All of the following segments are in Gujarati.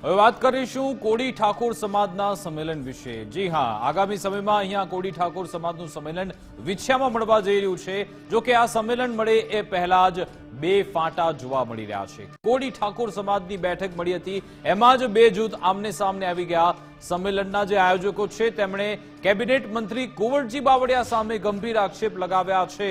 હવે વાત કરીશું કોળી ઠાકોર સમાજના સંમેલન વિશે। જી હા, આગામી સમયમાં અહીંયા કોળી ઠાકોર સમાજનું સંમેલન વિછિયામાં મળવા જઈ રહ્યું છે। જો કે આ સંમેલન મળે એ પહેલા જ બે ફાંટા જોવા મળી રહ્યા છે। કોળી ઠાકોર સમાજની બેઠક મળી હતી, એમાં જ બે જૂથ આમને સામને આવી ગયા। સંમેલનના જે આયોજકો છે તેમણે કેબિનેટ મંત્રી કુંવરજી બાવળિયા સામે ગંભીર આક્ષેપ લગાવ્યા છે।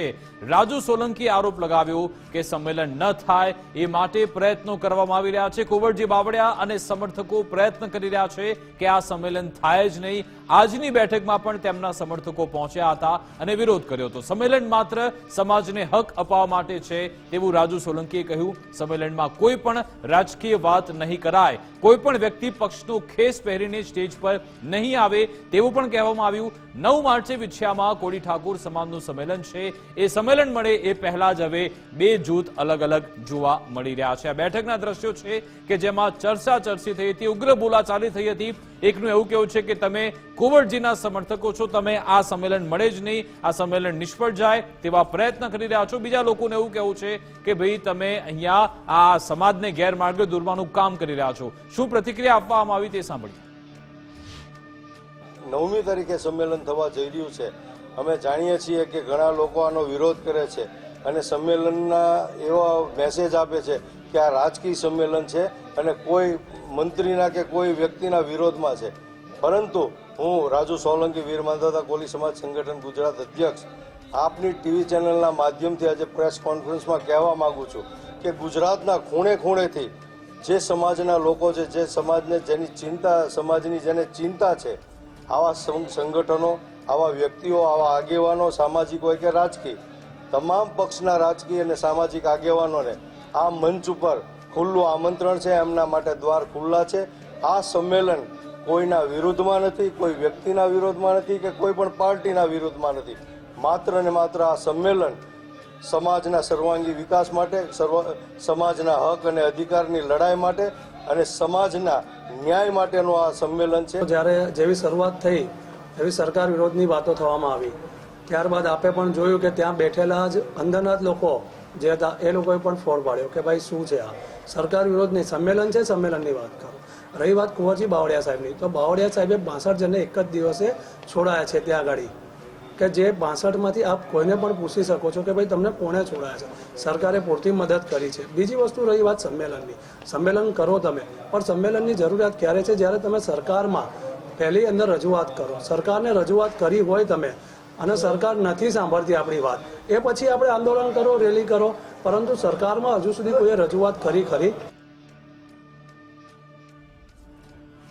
રાજુ સોલંકી આરોપ લગાવ્યો કે સંમેલન ન થાય એ માટે પ્રયત્નો કરવામાં આવી રહ્યા છે। કુંવરજી બાવળિયા અને સમર્થકો પ્રયત્ન કરી રહ્યા છે કે આ સંમેલન થાય જ નહીં। આજની બેઠકમાં પણ તેમના સમર્થકો પહોંચ્યા હતા અને વિરોધ કર્યો હતો। સંમેલન માત્ર સમાજને હક અપાવવા માટે છે તેવું રાજુ સોલંકીએ કહ્યું। સંમેલનમાં કોઈ પણ રાજકીય વાત નહીં કરાય, કોઈ પણ વ્યક્તિ પક્ષનો ખેસ પહેરીને સ્ટેજ પર નહીં આવે તેવું પણ કહેવામાં આવ્યું। 9 માર્ચે વિછિયામાં કોળી ઠાકોર સમાજનું સંમેલન છે। એ સંમેલન મળે એ પહેલા જ હવે બે જૂથ અલગ અલગ જોવા મળી રહ્યા છે। આ બેઠકના દ્રશ્યો છે કે જેમાં ચર્ચી થઈ હતી, ઉગ્ર બોલાચાલી થઈ હતી। એકનું એવું કહેવું છે કે તમે કુંવરજીના સમર્થકો છો, તમે આ સંમેલન મળે જ નહીં, આ સંમેલન નિષ્ફળ જાય તેવા પ્રયત્ન કરી રહ્યા છો। બીજા લોકોને એવું કહેવું છે કે ભાઈ તમે અહીંયા આ સમાજને ગેરમાર્ગે દોરવાનું કામ કરી રહ્યા છો। શું પ્રતિક્રિયા આપવામાં આવી તે સાંભળીએ। 9મી તારીખે સંમેલન થવા જઈ રહ્યું છે। અમે જાણીએ છીએ કે ઘણા લોકો આનો વિરોધ કરે છે અને સંમેલનના એવા મેસેજ આપે છે કે આ રાજકીય સંમેલન છે અને કોઈ મંત્રીના કે કોઈ વ્યક્તિના વિરોધમાં છે। પરંતુ હું રાજુ સોલંકી વીર માંધાતા કોળી સમાજ સંગઠન ગુજરાત અધ્યક્ષ આપની ટીવી ચેનલના માધ્યમથી આજે પ્રેસ કોન્ફરન્સમાં કહેવા માંગુ છું કે ગુજરાતના ખૂણે ખૂણેથી જે સમાજના લોકો છે, જે સમાજને જેની ચિંતા, સમાજની જેને ચિંતા છે, આવા સંગઠનો, આવા વ્યક્તિઓ, આવા આગેવાનો, સામાજિક હોય કે રાજકીય, તમામ પક્ષના રાજકીય અને સામાજિક આગેવાનોને આ મંચ ઉપર ખુલ્લું આમંત્રણ છે। એમના માટે દ્વાર ખુલ્લા છે। આ સંમેલન કોઈના વિરુદ્ધમાં નથી, કોઈ વ્યક્તિના વિરોધમાં નથી કે કોઈ પણ પાર્ટીના વિરુદ્ધમાં નથી। માત્ર ને માત્ર આ સંમેલન સમાજના સર્વાંગી વિકાસ માટે, સમાજના હક અને અધિકારની લડાઈ માટે અને સમાજના ન્યાય માટેનું આ સંમેલન છે। જ્યારે જેવી શરૂઆત થઈ એવી સરકાર વિરોધની વાતો થવામાં આવી, ત્યારબાદ આપે પણ જોયું કે ત્યાં બેઠેલા જ અંદરના જ લોકો જે હતા એ લોકોએ પણ ફોડ પાડ્યો કે ભાઈ શું છે આ સરકાર વિરોધની સંમેલન છે, સંમેલનની વાત કરો। રહી વાત કુંવરજી બાવળિયા સાહેબની, તો બાવળિયા સાહેબે 62 જણને એક જ દિવસે છોડાયા છે ત્યાં આગળ, કે જે 62માંથી આપ કોઈને પણ પૂછી શકો છો કે ભાઈ તમને કોણે છોડાયા છે, સરકારે પૂરતી મદદ કરી છે। બીજી વસ્તુ રહી વાત સંમેલનની, સંમેલન કરો તમે, પણ સંમેલનની જરૂરિયાત ક્યારે છે? જ્યારે તમે સરકારમાં પહેલી અંદર રજૂઆત કરો, સરકારને રજૂઆત કરી હોય તમે અને સરકાર નથી સાંભળતી આપણી વાત, એ પછી આપણે આંદોલન કરો, રેલી કરો, પરંતુ સરકારમાં હજુ સુધી કોઈએ રજૂઆત કરી ખરી?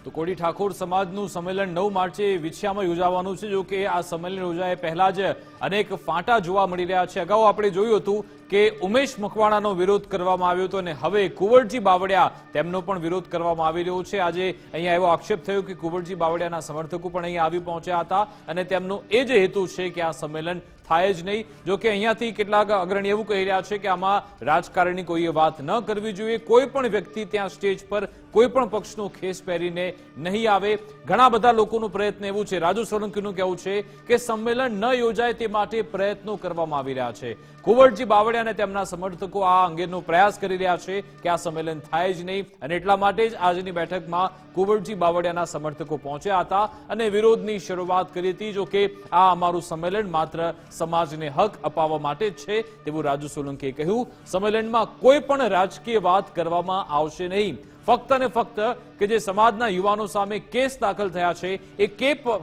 તો કોળી ઠાકોર સમાજનું સંમેલન 9 માર્ચે વિછિયામાં યોજાવાનું છે। જો કે આ સંમેલન યોજાય પહેલા જ અનેક ફાંટા જોવા મળી રહ્યા છે। અગાઉ આપણે જોયું હતું કે ઉમેશ મકવાણાનો વિરોધ કરવામાં આવ્યો હતો અને હવે કુંવરજી બાવળિયા તેમનો પણ વિરોધ કરવામાં આવી રહ્યો છે। આજે અહીંયા એવો આક્ષેપ થયો કે કુંવરજી બાવળિયાના સમર્થકો પણ અહીંયા આવી પહોંચ્યા હતા અને તેમનો એ જ હેતુ છે કે આ સંમેલન થાય જ નહીં। જો કે અહીંયાથી કેટલાક અગ્રણી એવું કહી રહ્યા છે કે આમાં રાજકારણની કોઈએ વાત ન કરવી જોઈએ, કોઈ પણ વ્યક્તિ ત્યાં સ્ટેજ પર કોઈ પણ પક્ષનો ખેસ પહેરીને નહીં આવે। ઘણા બધા લોકોનું પ્રયત્ન એવું છે, રાજુ સોલંકીનું કહેવું છે કે સંમેલન ન યોજાય તે માટે પ્રયત્નો કરવામાં આવી રહ્યા છે। કુંવરજી બાવળિયા અને તેમના સમર્થકો આ અંગેનો પ્રયાસ કરી રહ્યા છે કે આ સંમેલન થાય જ નહીં અને એટલા માટે જ આજની બેઠકમાં કુંવરજી બાવળિયાના સમર્થકો પહોંચ્યા હતા અને વિરોધની શરૂઆત કરી હતી। જો કે આ અમારું સંમેલન માત્ર સમાજને હક અપાવવા માટે જ છે તેવું રાજુ સોલંકીએ કહ્યું। સંમેલનમાં કોઈ પણ રાજકીય વાત કરવામાં આવશે નહીં, ફક્ત ને ફક્ત કે જે સમાજના યુવાનો સામે કેસ દાખલ થયા છે એ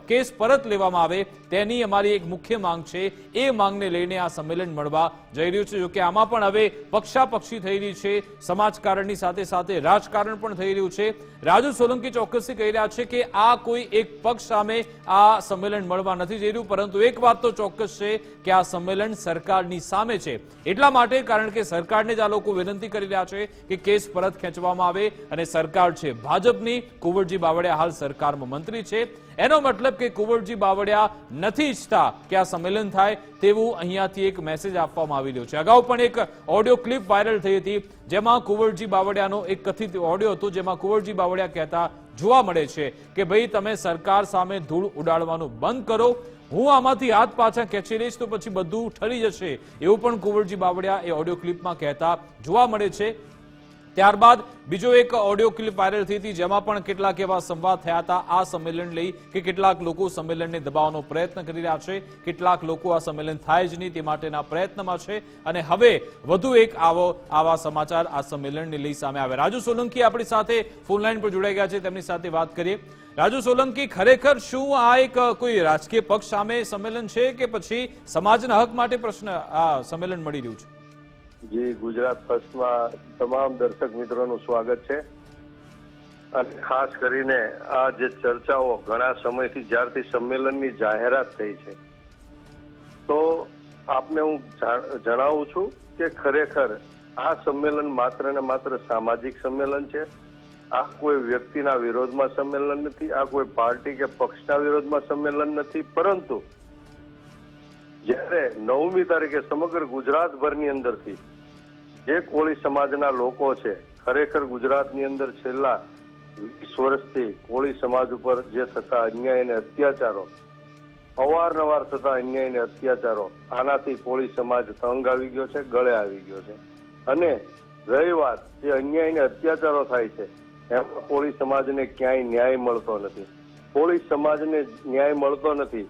કેસ પરત લેવામાં આવે તેની અમારી એક મુખ્ય માંગ છે। એ માંગને લઈને આ સંમેલન મળવા જઈ રહ્યું છે। જો કે આમાં પણ હવે પક્ષાપક્ષી થઈ રહી છે, સમાજકારણની સાથે સાથે રાજકારણ પણ થઈ રહ્યું છે। રાજુ સોલંકી ચોક્કસથી કહી રહ્યા છે કે આ કોઈ એક પક્ષ સામે આ સંમેલન મળવા નથી જઈ રહ્યું, પરંતુ એક વાત તો ચોક્કસ છે કે આ સંમેલન સરકારની સામે છે। એટલા માટે કારણ કે સરકારને જ આ લોકો વિનંતી કરી રહ્યા છે કે કેસ પરત ખેંચવામાં આવે અને સરકાર છે ભાજપની, કુંવરજી બાવળિયા હાલ સરકારમાં મંત્રી છે। એનો મતલબ કે કુંવરજી બાવળિયા નથી ઈચ્છતા કે આ સંમેલન થાય તેવું અહીંયાથી એક મેસેજ આપવામાં આવી રહ્યો છે। અગાઉ પણ એક ઓડિયો ક્લિપ વાયરલ થઈ હતી જેમાં કુંવરજી બાવળિયાનો એક કથિત ઓડિયો હતો જેમાં કુંવરજી બાવળિયા કહેતા જોવા મળે છે કે ભાઈ તમે સરકાર સામે ધૂળ ઉડાડવાનું બંધ કરો, હું આમાંથી હાથ પાછા ખેંચી લઈશ તો પછી બધું ઠરી જશે, એવું પણ કુંવરજી બાવળિયા એ ઓડિયો ક્લિપમાં કહેતા જોવા મળે છે। ત્યારબાદ બીજો એક ઓડિયો ક્લિપ વાયરલ થઈ હતી, જેમાં પણ કેટલાક એવા સંવાદ થયા હતા આ સંમેલન લઈ કે કેટલાક લોકો સંમેલનને દબાવવાનો પ્રયત્ન કરી રહ્યા છે, કેટલાક લોકો આ સંમેલન થાય જ નહીં તે માટેના પ્રયત્નમાં છે. અને હવે વધુ એક આવા સમાચાર આ સંમેલનને લઈ સામે આવ્યા. રાજુ સોલંકી આપણી સાથે ફોન લાઈન પર જોડાઈ ગયા છે, તેમની સાથે વાત કરીએ. રાજુ સોલંકી, ખરેખર શું આ એક કોઈ રાજકીય પક્ષ સામે સંમેલન છે કે પછી સમાજના હક માટે પ્રશ્ન આ સંમેલન મળી રહ્યું છે? જી, ગુજરાત ફર્સ્ટમાં તમામ દર્શક મિત્રોનું સ્વાગત છે. અને ખાસ કરીને આ જે ચર્ચાઓ ઘણા સમયથી જ્યારથી સંમેલનની જાહેરાત થઈ છે, તો આપને હું જણાવું છું કે ખરેખર આ સંમેલન માત્ર ને માત્ર સામાજિક સંમેલન છે. આ કોઈ વ્યક્તિના વિરોધમાં સંમેલન નથી, આ કોઈ પાર્ટી કે પક્ષના વિરોધમાં સંમેલન નથી, પરંતુ જ્યારે 9મી તારીખે સમગ્ર ગુજરાતભરની અંદરથી જે કોળી સમાજના લોકો છે, ખરેખર ગુજરાતની અંદર છેલ્લા 20 વર્ષથી કોળી સમાજ ઉપર જે થતા અન્યાય અને અત્યાચારો, અવારનવાર થતા અન્યાય અને અત્યાચારો, આનાથી કોળી સમાજ તંગ આવી ગયો છે, ગળે આવી ગયો છે. અને રહી વાત જે અન્યાય અને અત્યાચારો થાય છે, એમાં કોળી સમાજને ક્યાંય ન્યાય મળતો નથી. કોળી સમાજને ન્યાય મળતો નથી.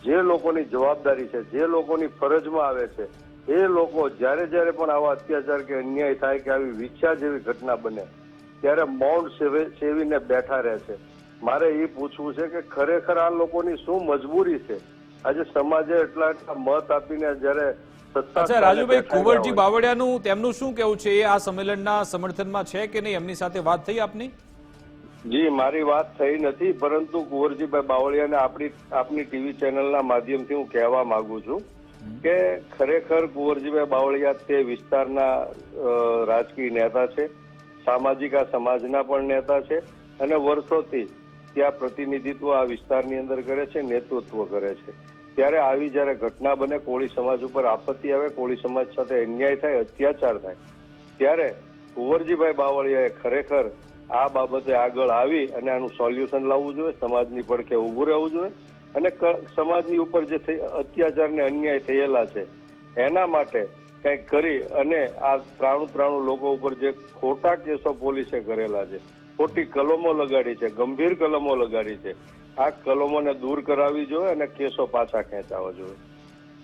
જે લોકોની જવાબદારી છે, જે લોકોની ફરજમાં આવે છે, એ લોકો જ્યારે જ્યારે પણ આવા અત્યાચાર કે અન્યાય થાય કે આવી વિછ્યા જેવી ઘટના બને ત્યારે મૌન સેવીને બેઠા રહે છે. મારે એ પૂછવું છે કે ખરેખર આ લોકોની શું મજબૂરી છે? આજે સમાજે એટલા મત આપીને જયારે અચ્છા રાજુભાઈ, કુંવરજી બાવળિયાનું તેમનું શું કેવું છે? એ આ સંમેલનના સમર્થનમાં છે કે નહીં? એમની સાથે વાત થઈ આપની? જી, મારી વાત થઈ નથી, પરંતુ કુંવરજીભાઈ બાવળિયાને આપની ટીવી ચેનલના માધ્યમથી હું કહેવા માંગુ છું કે ખરેખર કુંવરજીભાઈ બાવળિયા તે વિસ્તારના રાજકીય નેતા છે, સામાજિક આ સમાજના પણ નેતા છે, અને વર્ષોથી ત્યાં પ્રતિનિધિત્વ આ વિસ્તારની અંદર કરે છે, નેતૃત્વ કરે છે. ત્યારે આવી જયારે ઘટના બને, કોળી સમાજ ઉપર આપત્તિ આવે, કોળી સમાજ સાથે અન્યાય થાય, અત્યાચાર થાય, ત્યારે કુંવરજીભાઈ બાવળિયાએ ખરેખર આ બાબતે આગળ આવી અને આનું સોલ્યુશન લાવવું જોઈએ, સમાજની પડખે ઉભું રહેવું જોઈએ, અને સમાજની ઉપર જે અત્યાચાર ને અન્યાય થયેલા છે એના માટે કંઈક કરી અને આ 93 લોકો ઉપર જે ખોટા કેસો પોલીસે કરેલા છે, ખોટી કલમો લગાડી છે, ગંભીર કલમો લગાડી છે, આ કલમોને દૂર કરાવવી જોઈએ અને કેસો પાછા ખેંચાવવા જોઈએ.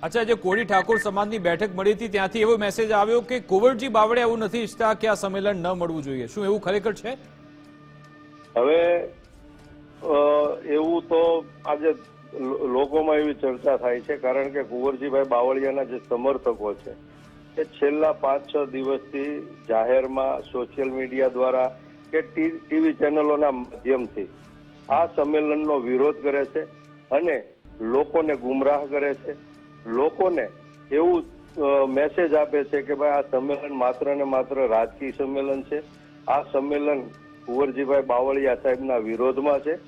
અચ્છા, જે કોળી ઠાકોર સમાજની બેઠક મળી હતી ત્યાંથી એવો મેસેજ આવ્યો કે કુંવરજી બાવળિયા એવું નથી ઈચ્છતા કે આ સંમેલન ન મળવું જોઈએ. શું એવું ખરેખર છે? હવે એવું તો આજે લોકોમાં એવી ચર્ચા થાય છે, કારણ કે કુંવરજીભાઈ બાવળિયાના જે સમર્થકો છે એ છેલ્લા 5-6 દિવસથી જાહેરમાં સોશિયલ મીડિયા દ્વારા કે ટીવી ચેનલોના માધ્યમથી આ સંમેલનનો વિરોધ કરે છે અને લોકોને ગુમરાહ કરે છે. લોકોને એવું મેસેજ આપે છે કે ભાઈ આ સંમેલન માત્ર ને માત્ર રાજકીય સંમેલન છે, આ સંમેલન કુંવરજીભાઈ બાવળિયા સાહેબના વિરોધમાં છે.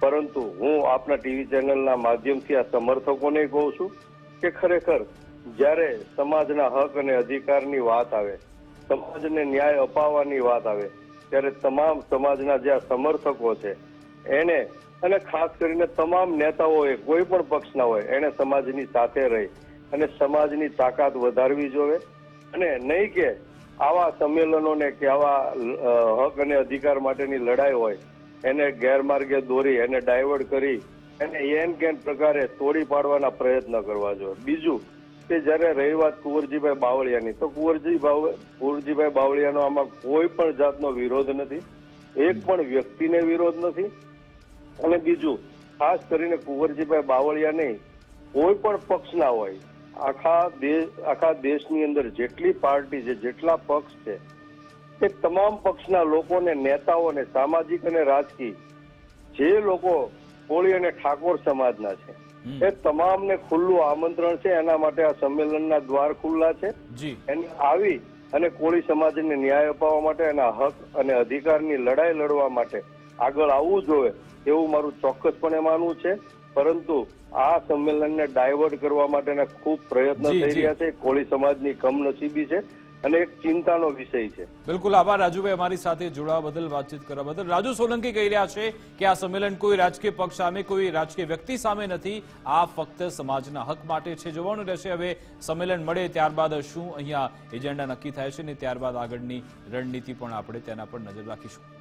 પરંતુ હું આપના ટીવી ચેનલના માધ્યમથી આ સમર્થકોને કહું છું કે ખરેખર જ્યારે સમાજના હક અને અધિકારની વાત આવે, સમાજને ન્યાય અપાવવાની વાત આવે, ત્યારે તમામ સમાજના જે સમર્થકો છે એને, અને ખાસ કરીને તમામ નેતાઓએ, કોઈ પણ પક્ષના હોય, એને સમાજની સાથે રહી અને સમાજની તાકાત વધારવી જોઈએ. અને નહીં કે આવા સંમેલનોને કે આવા હક અને અધિકાર માટેની લડાઈ હોય એને ગેરમાર્ગે દોરી, એને ડાયવર્ટ કરી, એને એન કેન પ્રકારે તોડી પાડવાના પ્રયત્ન કરવા જોઈએ. બીજું કે જયારે રહી વાત કુંવરજીભાઈ બાવળિયાની, તો કુંવરજીભાઈ બાવળિયાનો આમાં કોઈ પણ જાતનો વિરોધ નથી, એક પણ વ્યક્તિને વિરોધ નથી. અને બીજું ખાસ કરીને કુંવરજીભાઈ બાવળિયા નહીં, કોઈ પણ પક્ષના હોય, આખા દેશની અંદર જેટલી પાર્ટી છે, જેટલા પક્ષ છે, એ તમામ પક્ષના લોકોને, નેતાઓને, સામાજિક અને રાજકીય જે લોકો કોળી અને ઠાકોર સમાજના છે એ તમામને ખુલ્લું આમંત્રણ છે. એના માટે આ સંમેલનના દ્વાર ખુલ્લા છે. એને આવી અને કોળી સમાજને ન્યાય અપાવવા માટે, એના હક અને અધિકારની લડાઈ લડવા માટે આગળ આવવું જોઈએ એવું મારું ચોક્કસપણે માનવું છે. પરંતુ આ સંમેલનને ડાયવર્ટ કરવા માટેના ખૂબ પ્રયત્ન થઈ રહ્યા છે. કોળી સમાજની કમનસીબી છે અને એક ચિંતાનો વિષય છે. બિલકુલ આભાર રાજુભાઈ અમારી સાથે જોડાવા બદલ, વાતચીત કરવા બદલ. રાજુ સોલંકી કહી રહ્યા છે કે આ સંમેલન કોઈ રાજકીય પક્ષ સામે, કોઈ રાજકીય વ્યક્તિ સામે નથી, આ ફક્ત સમાજના હક માટે છે. જોવાનું રહેશે હવે સંમેલન મળે ત્યારબાદ શું અહીંયા એજન્ડા નક્કી થાય છે ને ત્યારબાદ આગળની રણનીતિ પણ આપણે તેના પર નજર રાખીશું.